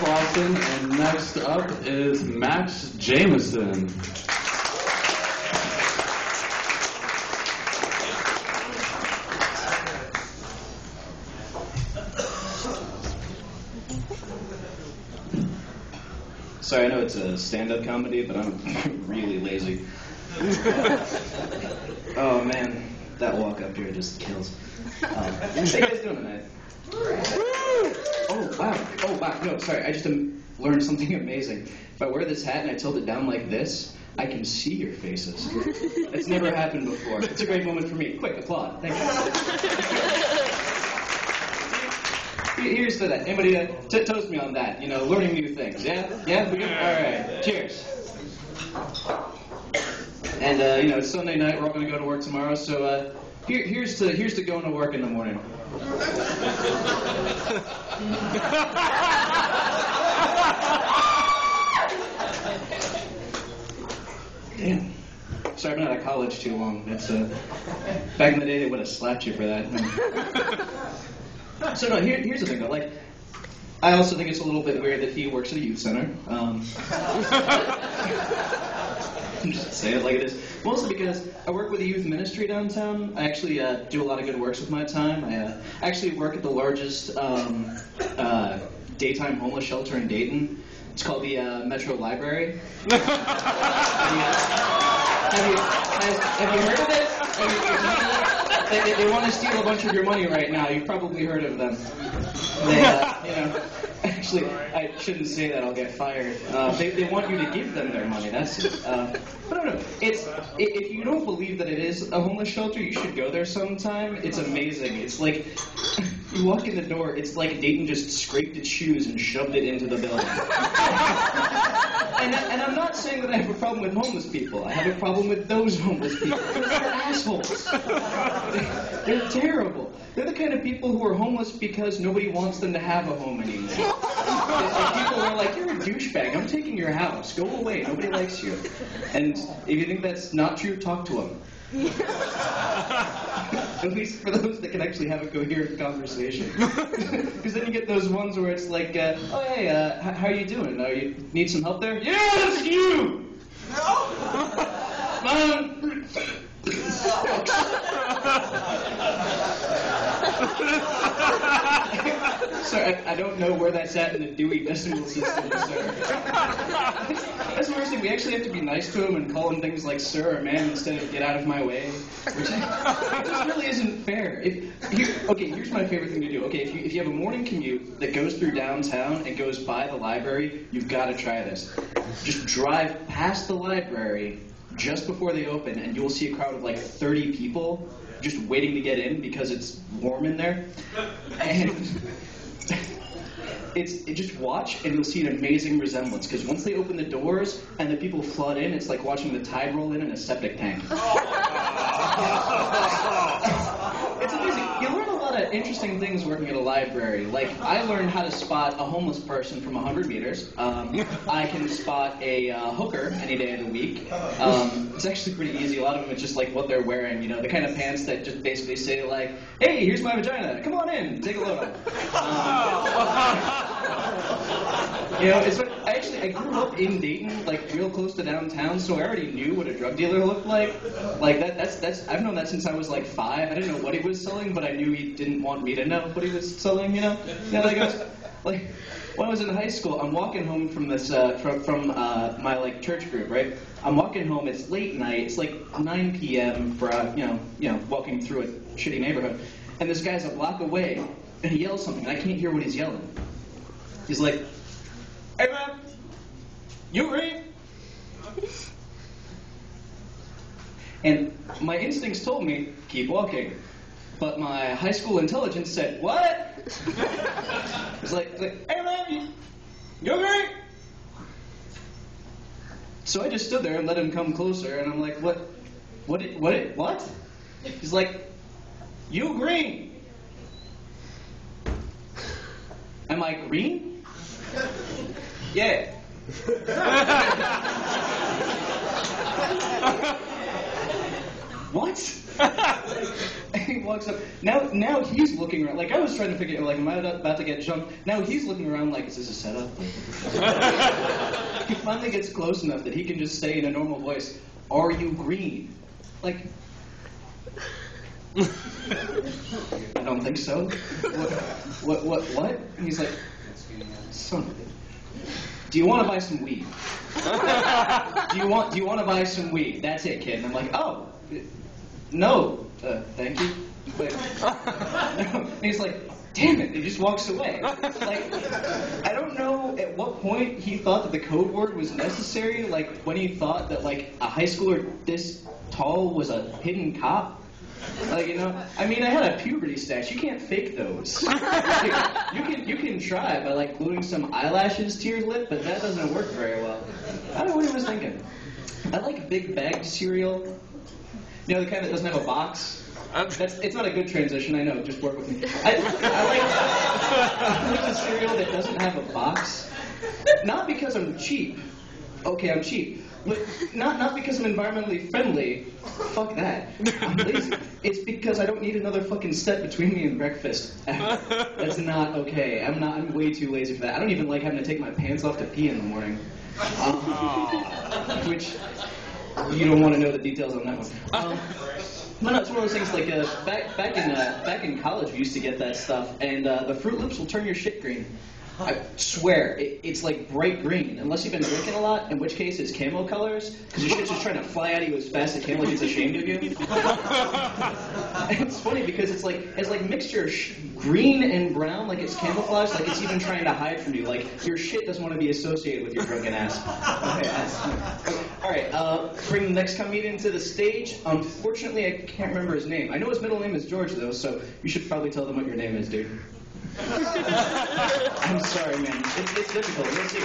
Austin, and next up is Max Jamesson. Sorry, I know it's a stand-up comedy, but I'm really lazy. Oh man, that walk up here just kills. How you guys doing tonight? Oh wow, no, sorry, I just learned something amazing. If I wear this hat and I tilt it down like this, I can see your faces. It's never happened before. It's a great moment for me. Quick applaud. Thank you. Here's to that. Anybody toast me on that? You know, learning new things. Yeah? Yeah? We good? All right. Cheers. And you know, it's Sunday night. We're all going to go to work tomorrow. So here's to going to work in the morning. Damn. Sorry, I've been out of college too long. It's back in the day they would have slapped you for that. So no, here's the thing though. Like, I also think it's a little bit weird that he works at a youth center. Just say it like it is. Mostly because I work with a youth ministry downtown. I actually do a lot of good works with my time. I actually work at the largest daytime homeless shelter in Dayton. It's called the Metro Library. Have you heard of it? They want to steal a bunch of your money right now. You've probably heard of them. They, you know, actually, I shouldn't say that. I'll get fired. They want you to give them their money. That's it. But I don't know. If you don't believe that it is a homeless shelter, you should go there sometime. It's amazing. It's like you walk in the door. It's like Dayton just scraped its shoes and shoved it into the building. And I'm not saying that I have a problem with homeless people. I have a problem with those homeless people. They're assholes. They're terrible. They're the kind of people who are homeless because nobody wants them to have a home anymore. People are like, you're a douchebag. I'm taking your house. Go away. Nobody likes you. And if you think that's not true, talk to them. At least for those that can actually have a coherent conversation. Because then you get those ones where it's like, oh hey, how are you doing? You need some help there? Yeah, that's you! Sorry, I don't know where that's at in the Dewey Decimal System, sir. That's the worst thing. We actually have to be nice to him and call him things like sir or ma'am instead of get out of my way, which just really isn't fair. Okay, here's my favorite thing to do. Okay, if you have a morning commute that goes through downtown and goes by the library, you've got to try this. Just drive past the library just before they open, and you'll see a crowd of like 30 people just waiting to get in because it's warm in there. And just watch, and you'll see an amazing resemblance. Because once they open the doors and the people flood in, it's like watching the tide roll in a septic tank. It's amazing. You learn a lot of interesting things working at a library. Like, I learned how to spot a homeless person from 100 meters. I can spot a hooker any day of the week. It's actually pretty easy. A lot of them, it's just like what they're wearing. You know, the kind of pants that just basically say like, "Hey, here's my vagina. Come on in, take a load on." You know, I grew up in Dayton, like real close to downtown, so I already knew what a drug dealer looked like. Like that's I've known that since I was like 5. I didn't know what he was selling, but I knew he didn't want me to know what he was selling. You know, like when I was in high school, I'm walking home from this from my like church group, right? I'm walking home. It's late night. It's like 9 p.m. for you know walking through a shitty neighborhood, and this guy's a block away, and he yells something, and I can't hear what he's yelling. He's like, "Hey man, you read?" And my instincts told me, keep walking. But my high school intelligence said, what? It's like, "Hey man, you agree?" So I just stood there and let him come closer, and I'm like, what? He's like, "You green." Am I green? Yeah. What? And he walks up. now he's looking around. Like, I was trying to figure out, like, am I about to get jumped? Now he's looking around like, is this a setup? He finally gets close enough that he can just say in a normal voice, "Are you green?" Like, I don't think so. What? And he's like, son of a... Do you want to buy some weed? Do you want to buy some weed? That's it, kid. And I'm like, oh, no, thank you. But, and he's like, damn it, he just walks away. Like, I don't know at what point he thought that the code word was necessary, like when he thought that like a high schooler this tall was a hidden cop. Like, you know, I mean, I had a puberty stash. You can't fake those. You can try by like gluing some eyelashes to your lip, but that doesn't work very well. I don't know what he was thinking. I like big bagged cereal. You know, the kind that doesn't have a box. It's not a good transition, I know. Just work with me. I like the cereal that doesn't have a box. Not because I'm cheap. Okay, I'm cheap. But not because I'm environmentally friendly. Fuck that. I'm lazy. It's because I don't need another fucking step between me and breakfast. That's not okay. I'm way too lazy for that. I don't even like having to take my pants off to pee in the morning. Which, you don't want to know the details on that one. No, it's one of those things like back in college we used to get that stuff, and the Fruit Loops will turn your shit green. I swear, it's like bright green, unless you've been drinking a lot, in which case it's camo colors, because your shit's just trying to fly out of you as fast as it can, like it's ashamed of you. And it's funny because it's like mixture of green and brown, like it's camouflage, like it's even trying to hide from you, like your shit doesn't want to be associated with your drunken ass. Okay, alright, bring the next comedian to the stage. Unfortunately, I can't remember his name. I know his middle name is George, though, so you should probably tell them what your name is, dude. I'm sorry, man. It's difficult. Let's see.